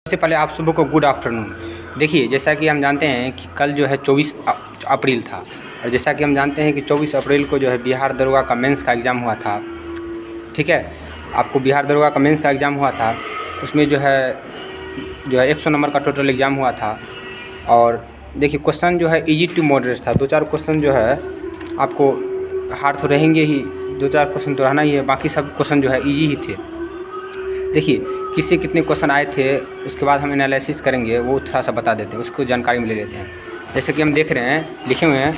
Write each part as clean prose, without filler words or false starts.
सबसे पहले आप सुबह को गुड आफ्टरनून। देखिए, जैसा कि हम जानते हैं कि कल जो है 24 अप्रैल था, और जैसा कि हम जानते हैं कि 24 अप्रैल को जो है बिहार दरोगा का मेंस का एग्ज़ाम हुआ था। ठीक है, आपको बिहार दरोगा का मेंस का एग्ज़ाम हुआ था, उसमें जो है 100 नंबर का टोटल एग्ज़ाम हुआ था। और देखिए, क्वेश्चन जो है इजी टू मॉडरेट था। 2-4 क्वेश्चन जो है आपको हार्ड तो रहेंगे ही, 2-4 क्वेश्चन तो रहना ही है, बाकी सब क्वेश्चन जो है ईजी ही थे। देखिए, किससे कितने क्वेश्चन आए थे, उसके बाद हम एनालिसिस करेंगे, वो थोड़ा सा बता देते हैं, उसको जानकारी में ले लेते हैं। जैसे कि हम देख रहे हैं लिखे हुए हैं,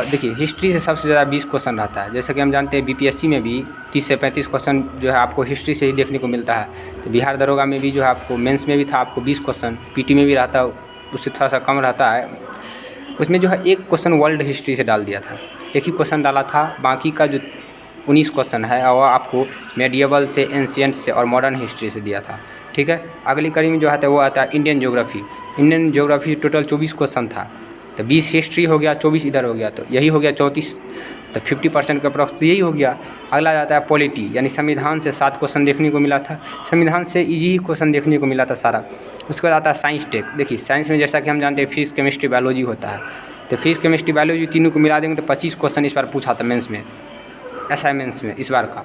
देखिए हिस्ट्री से सबसे ज़्यादा 20 क्वेश्चन रहता है। जैसे कि हम जानते हैं बीपीएससी में भी 30 से 35 क्वेश्चन जो है आपको हिस्ट्री से ही देखने को मिलता है। तो बिहार दरोगा में भी जो है आपको मेंस में भी था आपको 20 क्वेश्चन, पीटी में भी रहता है, उससे थोड़ा सा कम रहता है। उसमें जो है एक क्वेश्चन वर्ल्ड हिस्ट्री से डाल दिया था, एक ही क्वेश्चन डाला था, बाकी का जो 19 क्वेश्चन है और आपको मेडिएवल से, एंशिएंट से और मॉडर्न हिस्ट्री से दिया था। ठीक है, अगली कड़ी में जो आता है वो आता है Indian geography. Indian geography total 24 question था, तो 20 हिस्ट्री हो गया, 24 इधर हो गया, तो यही हो गया 34, तो 50% का अप्रॉक्स तो यही हो गया। अगला जाता है पॉलिटी, यानी संविधान से 7 क्वेश्चन देखने को मिला था, संविधान से इजी ही क्वेश्चन देखने को मिला था सारा। उसके बाद आता है साइंस टेक। देखिए, साइंस में जैसा कि हम जानते हैं फिजिक्स, केमिस्ट्री, बायोलॉजी होता है, तो फिजिक्स, केमिस्ट्री, बायोलॉजी तीनों को मिला देंगे तो 25 क्वेश्चन इस बार पूछा था मेंस में, असाइनमेंट्स में इस बार का।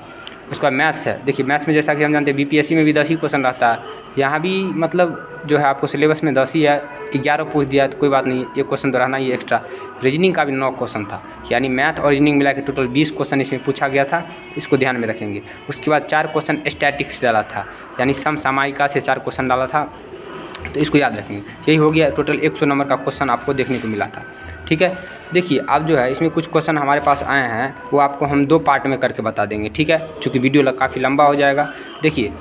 उसके बाद मैथ्स है। देखिए, मैथ्स में जैसा कि हम जानते हैं बीपीएससी में भी 10 ही क्वेश्चन रहता है, यहाँ भी मतलब जो है आपको सिलेबस में 10 ही है, 11 पूछ दिया तो कोई बात नहीं, एक क्वेश्चन तो रहना ही एक्स्ट्रा। रीजनिंग का भी 9 क्वेश्चन था, यानी मैथ और रीजनिंग मिला के टोटल 20 क्वेश्चन इसमें पूछा गया था, इसको ध्यान में रखेंगे। उसके बाद 4 क्वेश्चन स्टैटिक्स डाला था, यानी समसामयिका से 4 क्वेश्चन डाला था, तो इसको याद रखेंगे। यही हो गया, टोटल 100 नंबर का क्वेश्चन आपको देखने को मिला था। ठीक है, देखिए अब जो है इसमें कुछ क्वेश्चन हमारे पास आए हैं, वो आपको हम 2 पार्ट में करके बता देंगे। ठीक है, चूँकि वीडियो काफ़ी लंबा हो जाएगा। देखिए,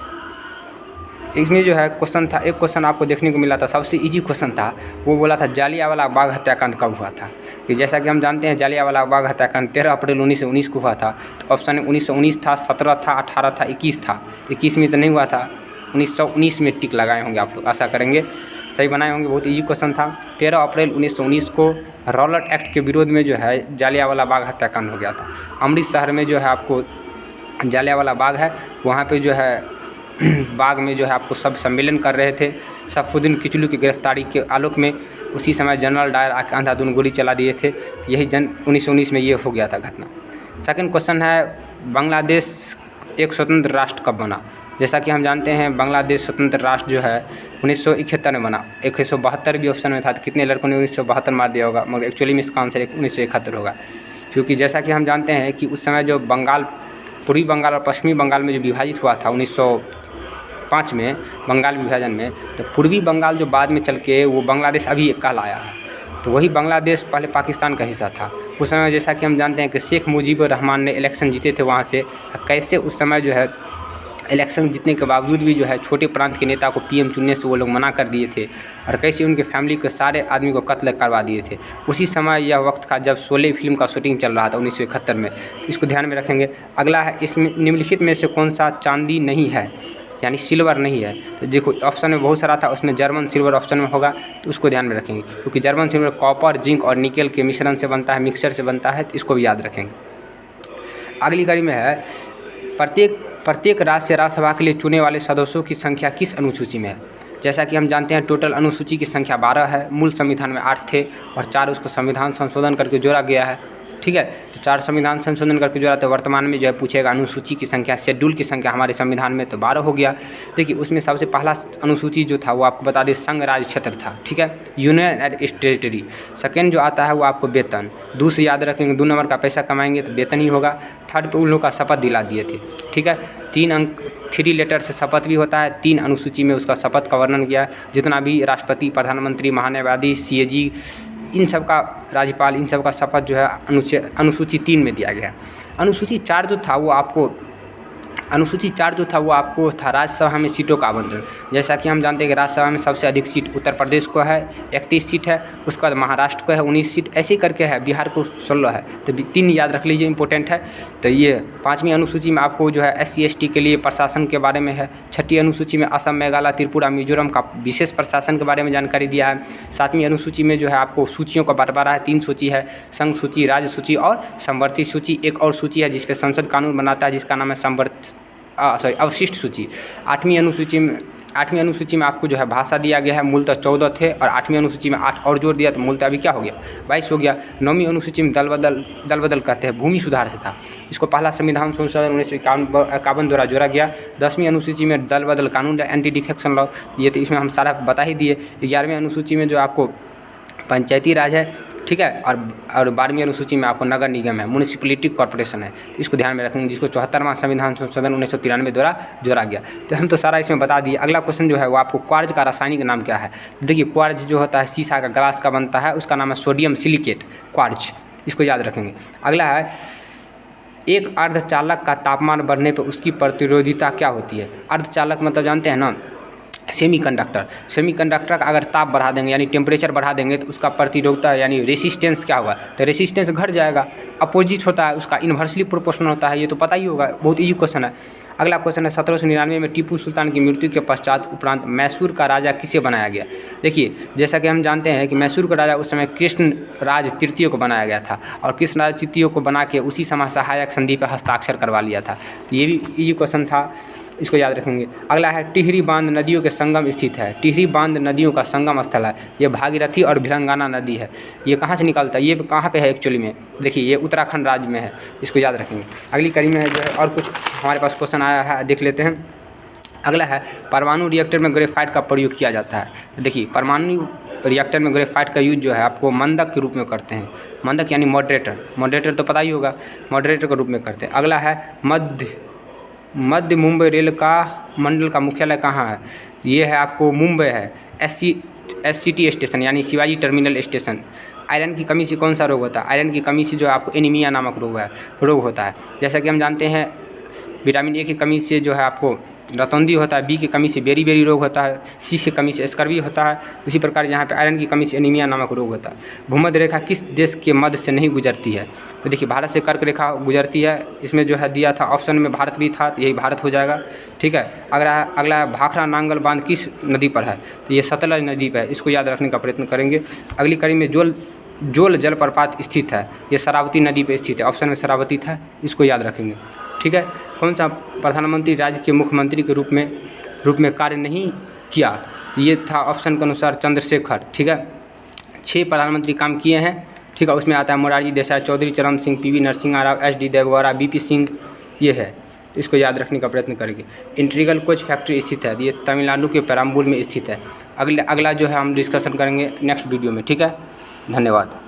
इसमें जो है क्वेश्चन था, एक क्वेश्चन आपको देखने को मिला था, सबसे इजी क्वेश्चन था, वो बोला था जालियांवाला बाग हत्याकांड कब हुआ था। कि जैसा कि हम जानते हैं जालियांवाला बाग हत्याकांड 13 अप्रैल 1919 को हुआ था। तो ऑप्शन 1919 था, 17 था, 18 था, 21 था। 21 में तो नहीं हुआ था, 1919 में टिक लगाए होंगे आप लोग, आशा करेंगे सही बनाए होंगे। बहुत इजी क्वेश्चन था। 13 अप्रैल 1919 को रॉलेट एक्ट के विरोध में जो है जालियांवाला बाग हत्याकांड हो गया था। अमृतसर में जो है आपको जालियांवाला बाग है, वहाँ पे जो है बाग में जो है आपको सब सम्मेलन कर रहे थे। सैफुद्दीन किचलू की गिरफ्तारी के आलोक में उसी समय जनरल डायर आके अंधाधुंध गोली चला दिए थे। तो यही 1919 में ये हो गया था घटना। सेकंड क्वेश्चन है, बांग्लादेश एक स्वतंत्र राष्ट्र कब बना। जैसा कि हम जानते हैं बांग्लादेश स्वतंत्र राष्ट्र जो है 1971 में बना। 172 भी ऑप्शन में था, तो कितने लड़कों ने 1972 मार दिया होगा, मगर एक्चुअली में इसका आंसर 1971 होगा। क्योंकि जैसा कि हम जानते हैं कि उस समय जो बंगाल, पूर्वी बंगाल और पश्चिमी बंगाल में जो विभाजित हुआ था 1905 में बंगाल विभाजन में, तो पूर्वी बंगाल जो बाद में चल के वो बांग्लादेश अभी कहलाया है, तो वही बांग्लादेश पहले पाकिस्तान का हिस्सा था। उस समय जैसा कि हम जानते हैं कि शेख मुजीबुर रहमान ने इलेक्शन जीते थे वहाँ से, कैसे उस समय जो है इलेक्शन जीतने के बावजूद भी जो है छोटे प्रांत के नेता को पीएम चुनने से वो लोग मना कर दिए थे, और कैसे उनके फैमिली के सारे आदमी को कत्ल करवा दिए थे। उसी समय यह वक्त था जब शोले फिल्म का शूटिंग चल रहा था 1971 में, तो इसको ध्यान में रखेंगे। अगला है, इसमें निम्नलिखित में से कौन सा चांदी नहीं है, यानी सिल्वर नहीं है। तो देखो ऑप्शन में बहुत सारा था, उसमें जर्मन सिल्वर ऑप्शन में होगा, तो उसको ध्यान में रखेंगे, क्योंकि जर्मन सिल्वर कॉपर, जिंक और निकेल के मिश्रण से बनता है, मिक्सचर से बनता है, तो इसको भी याद रखेंगे। अगली कड़ी में है, प्रत्येक राज्य से राज्यसभा के लिए चुने वाले सदस्यों की संख्या किस अनुसूची में है। जैसा कि हम जानते हैं टोटल अनुसूची की संख्या 12 है, मूल संविधान में 8 थे और 4 उसको संविधान संशोधन करके जोड़ा गया है। ठीक है, तो 4 संविधान संशोधन करके जोड़ा, तो वर्तमान में जो है पूछेगा अनुसूची की संख्या, शेड्यूल की संख्या हमारे संविधान में तो 12 हो गया। देखिए, उसमें सबसे पहला अनुसूची जो था वो आपको बता दें संघ राज्य क्षेत्र था। ठीक है, यूनियन एंड टेरिटरी। सेकेंड जो आता है वो आपको वेतन, 2 से याद रखेंगे, 2 नंबर का पैसा कमाएंगे तो वेतन ही होगा। थर्ड पे उन लोग का शपथ दिला दिए थे। ठीक है, 3 अंक 3 लेटर से शपथ भी होता है, 3 अनुसूची में उसका शपथ का वर्णन किया है। जितना भी राष्ट्रपति, प्रधानमंत्री, महान्यायवादी, सीएजी, इन सब का, राज्यपाल, इन सब का शपथ जो है अनुसूची 3 में दिया गया। अनुसूची 4 जो था वो आपको था राज्यसभा में सीटों का आवंटन। जैसा कि हम जानते हैं कि राज्यसभा में सबसे अधिक सीट उत्तर प्रदेश को है, 31 सीट है। उसके बाद महाराष्ट्र को है 19 सीट, ऐसे करके है। बिहार को 16 है, तो 3 याद रख लीजिए, इंपॉर्टेंट है। तो ये 5वीं अनुसूची में आपको जो है SC ST के लिए प्रशासन के बारे में है। 6ठी अनुसूची में असम, मेघालय, त्रिपुरा, मिजोरम का विशेष प्रशासन के बारे में जानकारी दिया है। 7वीं अनुसूची में जो है आपको सूचियों का बंटवारा है, 3 सूची है, संघ सूची, राज्य सूची और संवर्ती सूची। एक और सूची है जिस पर संसद कानून बनाता है, जिसका नाम है अवशिष्ट सूची। 8वीं अनुसूची में 8वीं अनुसूची में आपको जो है भाषा दिया गया है, मूलतः 14 थे और 8वीं अनुसूची में 8 और जोड़ दिया तो मूलतः अभी क्या हो गया 22 हो गया। 9वीं अनुसूची में दल बदल कहते हैं भूमि सुधार से था, इसको पहला संविधान संशोधन 1951 द्वारा जोड़ा गया। 10वीं अनुसूची में दल बदल कानून एंटी डिफेक्शन लॉ, ये तो इसमें हम सारा बता ही दिए। 11वीं अनुसूची में जो आपको पंचायती राज है, ठीक है, और 12वीं अनुसूची में आपको नगर निगम है, म्यूनिसिपलिटी कॉर्पोरेशन है, तो इसको ध्यान में रखेंगे, जिसको 74वां संविधान संशोधन 1993 द्वारा जोड़ा गया। तो हम तो सारा इसमें बता दिए। अगला क्वेश्चन जो है वो आपको क्वार्ज का रासायनिक नाम क्या है। देखिए क्वार्ज जो होता है शीशा का ग्लास का बनता है, उसका नाम है सोडियम सिलिकेट क्वार्ज, इसको याद रखेंगे। अगला है एक अर्धचालक का तापमान बढ़ने पर उसकी प्रतिरोधिता क्या होती है। अर्धचालक मतलब जानते हैं ना, सेमीकंडक्टर का अगर ताप बढ़ा देंगे यानी टेम्परेचर बढ़ा देंगे तो उसका प्रतिरोधकता यानी रेसिस्टेंस क्या होगा, तो रेसिस्टेंस घट जाएगा। अपोजिट होता है उसका इन्वर्सली प्रोपोर्शनल होता है, ये तो पता ही होगा, बहुत इजी क्वेश्चन है। अगला क्वेश्चन है 1799 में टीपू सुल्तान की मृत्यु के पश्चात उपरांत मैसूर का राजा किसे बनाया गया। देखिए जैसा कि हम जानते हैं कि मैसूर का राजा उस समय कृष्ण राज तृतीय को बनाया गया था और कृष्ण राज तृतीय को बना के उसी समय सहायक संधि पर हस्ताक्षर करवा लिया था। ये भी इजी क्वेश्चन था, इसको याद रखेंगे। अगला है टिहरी बांध नदियों के संगम स्थित है। टिहरी बांध नदियों का संगम स्थल है, ये भागीरथी और भिलंगाना नदी है। ये कहाँ से निकलता है, ये कहाँ पे है एक्चुअली में, देखिए ये उत्तराखंड राज्य में है, इसको याद रखेंगे। अगली कड़ी में जो है और कुछ हमारे पास क्वेश्चन आया है, देख लेते हैं। अगला है परमाणु रिएक्टर में ग्रेफाइट का प्रयोग किया जाता है। देखिए परमाणु रिएक्टर में ग्रेफाइट का यूज जो है आपको मंदक के रूप में करते हैं। मंदक यानी मॉडरेटर तो पता ही होगा, मॉडरेटर के रूप में करते हैं। अगला है मध्य मुंबई रेल का मंडल का मुख्यालय कहाँ है। ये है आपको मुंबई है, SCT स्टेशन यानी शिवाजी टर्मिनल स्टेशन। आयरन की कमी से कौन सा रोग होता है, आयरन की कमी से जो आपको एनीमिया नामक रोग होता है। जैसा कि हम जानते हैं विटामिन ए की कमी से जो है आपको रतौंधी होता है, बी की कमी से बेरी रोग होता है, सी से कमी से स्कर्वी होता है। उसी प्रकार यहाँ पे आयरन की कमी से एनीमिया नामक रोग होता है। भूमध्य रेखा किस देश के मध्य से नहीं गुजरती है। तो देखिए भारत से कर्क रेखा गुजरती है, इसमें जो है दिया था ऑप्शन में भारत भी था, तो यही भारत हो जाएगा, ठीक है। अगला भाखड़ा नांगल बांध किस नदी पर है, तो ये सतलज नदी पर है, इसको याद रखने का प्रयत्न करेंगे। अगली कड़ी में जोल जलप्रपात स्थित है, ये शरावती नदी पर स्थित है, ऑप्शन में शरावती था, इसको याद रखेंगे, ठीक है। कौन सा प्रधानमंत्री राज्य के मुख्यमंत्री के रूप में कार्य नहीं किया, तो ये था ऑप्शन के अनुसार चंद्रशेखर, ठीक है। 6 प्रधानमंत्री काम किए हैं, ठीक है। उसमें आता है मोरारजी देसाई, चौधरी चरण Singh, PV Narasimha Rao, SD Deve Gowda, BP Singh, ये है, इसको याद रखने का प्रयत्न करेंगे। इंटीग्रल कोच फैक्ट्री स्थित है, ये तमिलनाडु के पेराम्बूर में स्थित है। अगला जो है हम डिस्कशन करेंगे नेक्स्ट वीडियो में, ठीक है। धन्यवाद।